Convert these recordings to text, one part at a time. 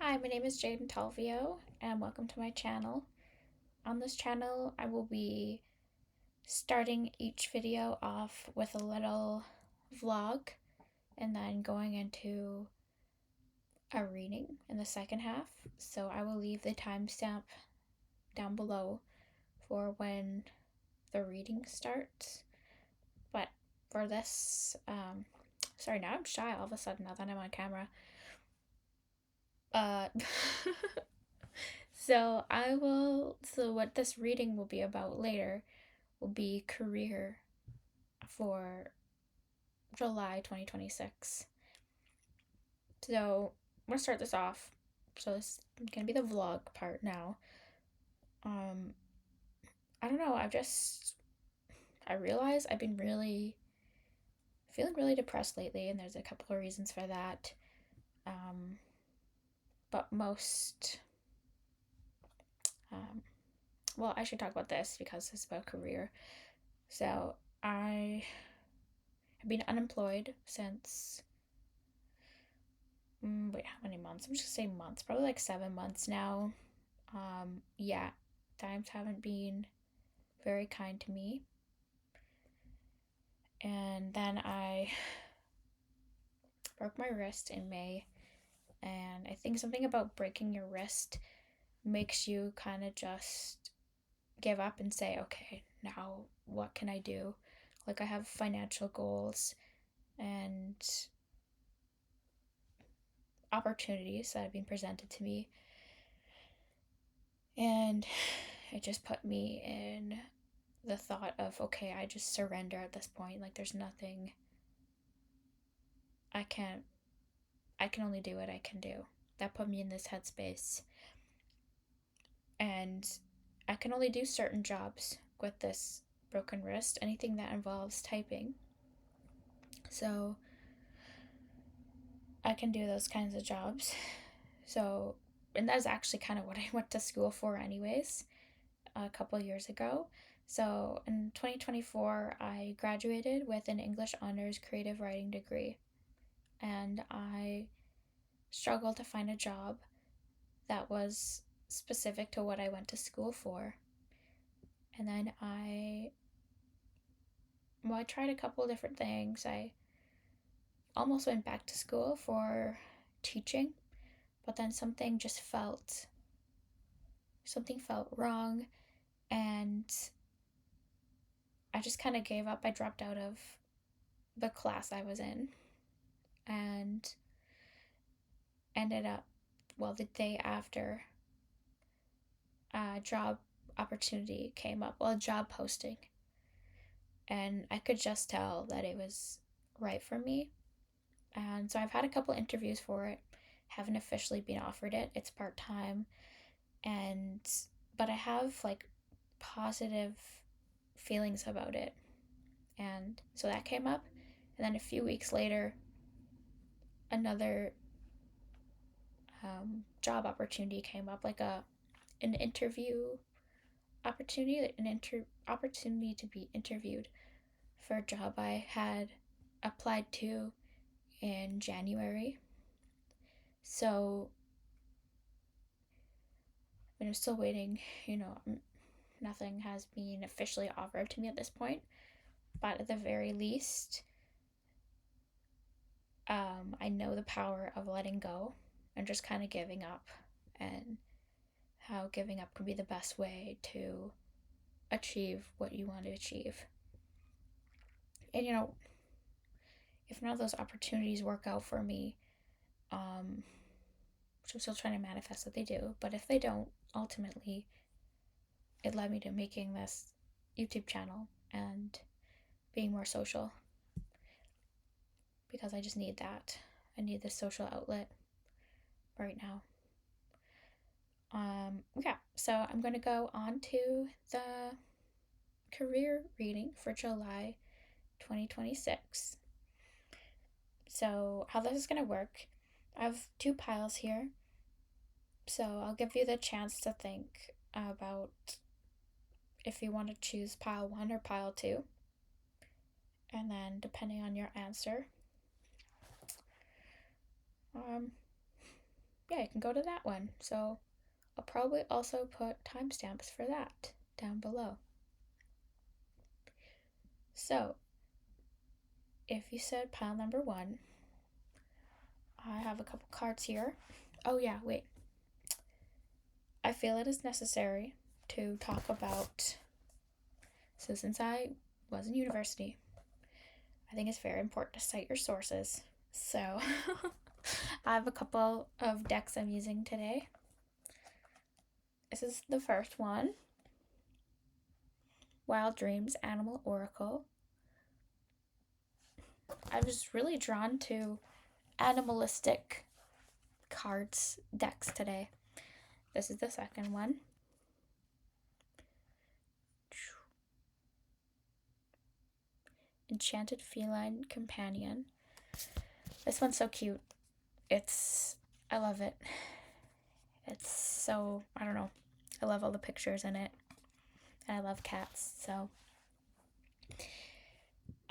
Hi, my name is Jayden Talvio, and welcome to my channel. On this channel, I will be starting each video off with a little vlog and then going into a reading in the second half. So I will leave the timestamp down below for when the reading starts. But for this, sorry, now I'm shy all of a sudden now that I'm on camera. Uh, so what this reading will be about later will be career for July 2026. So I'm gonna start this off. So this is gonna be the vlog part now. Um, I don't know, I realize I've been really feeling really depressed lately, and there's a couple of reasons for that. Um, but most um well, I should talk about this because it's about career. So I have been unemployed since, wait, how many months? I'm just gonna say months, probably like 7 months now. Yeah, times haven't been very kind to me. And then I broke my wrist in May, and I think something about breaking your wrist makes you kind of just give up and say, okay, now what can I do? Like, I have financial goals and opportunities that have been presented to me, and it just put me in the thought of, okay, I just surrender at this point. Like, there's nothing I can't, I can only do what I can do. That put me in this headspace. And I can only do certain jobs with this broken wrist, anything that involves typing. So I can do those kinds of jobs. So, and that's actually kind of what I went to school for, anyways, a couple years ago. So in 2024, I graduated with an English honors creative writing degree, and I struggled to find a job that was specific to what I went to school for. And then I tried a couple of different things. I almost went back to school for teaching, but then something felt wrong, and I just kind of gave up. I dropped out of the class I was in and ended up, well, the day after, a job opportunity came up, well, a job posting, and I could just tell that it was right for me. And so I've had a couple interviews for it, haven't officially been offered it. It's part-time, and but I have like positive feelings about it. And so that came up, and then a few weeks later, another job opportunity came up, like an interview opportunity, opportunity to be interviewed for a job I had applied to in January. So I'm still waiting. Nothing has been officially offered to me at this point, but at the very least, I know the power of letting go and just kind of giving up, and how giving up can be the best way to achieve what you want to achieve. And if none of those opportunities work out for me, which I'm still trying to manifest that they do, but if they don't, ultimately, it led me to making this YouTube channel and being more social, because I just need that. I need this social outlet right now. Yeah, so I'm going to go on to the career reading for July 2026. So, how this is going to work, I have two piles here. So, I'll give you the chance to think about if you want to choose pile 1 or pile 2. And then, depending on your answer, yeah, you can go to that one. So I'll probably also put timestamps for that down below. So if you said pile number 1, I have a couple cards here. Oh yeah, wait. I feel it is necessary to talk about, so since I was in university, I think it's very important to cite your sources. So I have a couple of decks I'm using today. This is the first one, Wild Dreams Animal Oracle. I was really drawn to animalistic cards decks today. This is the second one. Enchanted Feline Companion. This one's so cute. I love it. It's so, I don't know. I love all the pictures in it. And I love cats, so.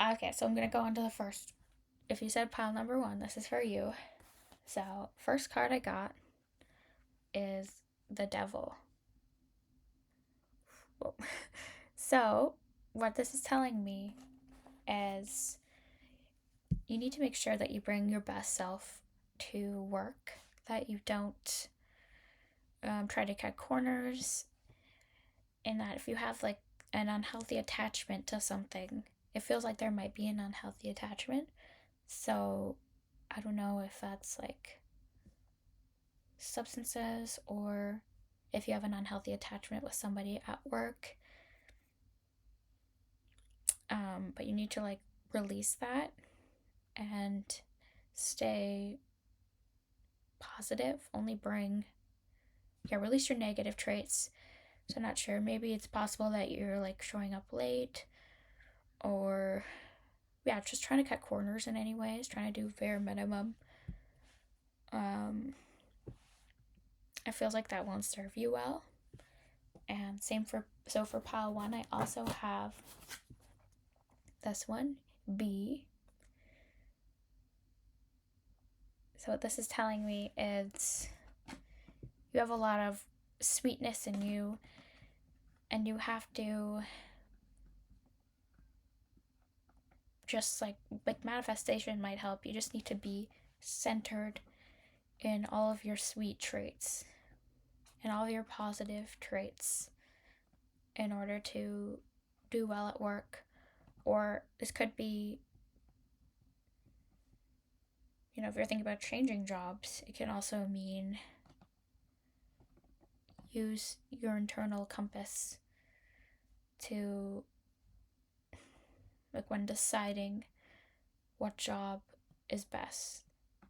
Okay, so I'm gonna go on to the first. If you said pile number 1, this is for you. So, first card I got is the Devil. Whoa. So, what this is telling me is you need to make sure that you bring your best self to work, that you don't try to cut corners, and that if you have like an unhealthy attachment to something, it feels like there might be an unhealthy attachment. So I don't know if that's like substances or if you have an unhealthy attachment with somebody at work. But you need to like release that and stay positive. Only release your negative traits. So I'm not sure. Maybe it's possible that you're like showing up late, or yeah, just trying to cut corners in any ways, trying to do bare minimum. It feels like that won't serve you well. And same for pile 1, I also have this one, B. So what this is telling me is you have a lot of sweetness in you, and you have to just like manifestation might help. You just need to be centered in all of your sweet traits and all of your positive traits in order to do well at work. Or this could be, if you're thinking about changing jobs, it can also mean use your internal compass to, like, when deciding what job is best,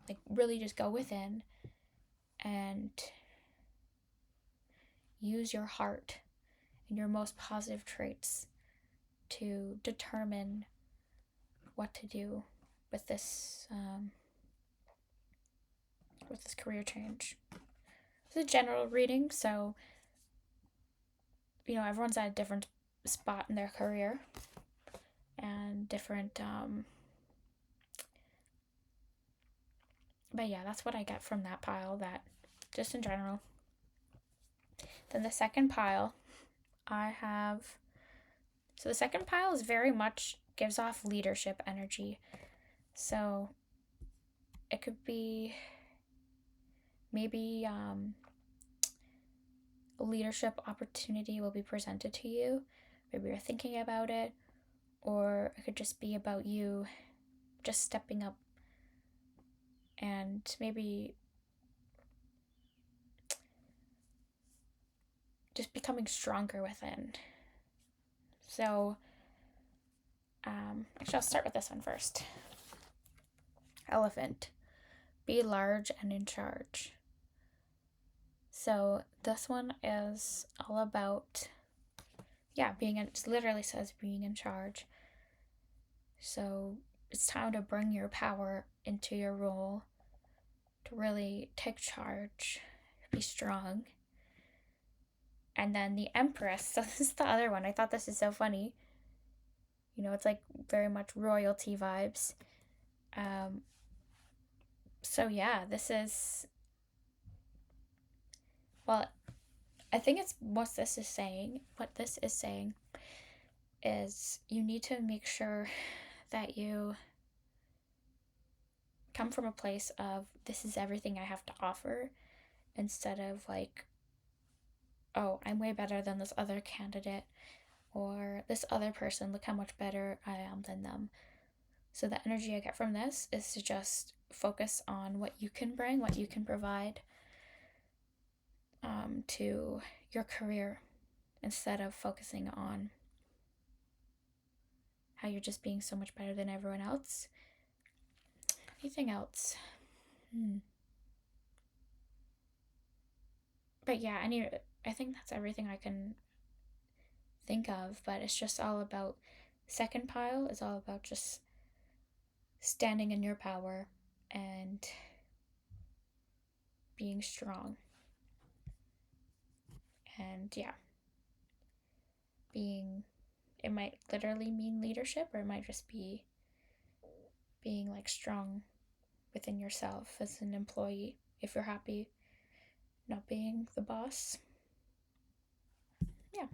like, really just go within and use your heart and your most positive traits to determine what to do with this career change. It's a general reading, so everyone's at a different spot in their career and different but yeah, that's what I get from that pile, that just in general. Then the second pile I have, so the second pile is very much gives off leadership energy. So it could be maybe a leadership opportunity will be presented to you. Maybe you're thinking about it, or it could just be about you just stepping up and maybe just becoming stronger within. So, actually, I'll start with this one first. Elephant. Be large and in charge. So this one is all about, it literally says being in charge. So it's time to bring your power into your role, to really take charge, be strong. And then the Empress, so this is the other one. I thought this is so funny. It's like very much royalty vibes. So yeah, this is Well, I think it's what this is saying is you need to make sure that you come from a place of this is everything I have to offer instead of like, oh, I'm way better than this other candidate or this other person, look how much better I am than them. So the energy I get from this is to just focus on what you can bring, what you can provide to your career instead of focusing on how you're just being so much better than everyone else. Anything else? But yeah, I think that's everything I can think of, but it's just all about second pile is all about just standing in your power and being strong. And yeah, being it might literally mean leadership or it might just be being like strong within yourself as an employee if you're happy not being the boss. Yeah.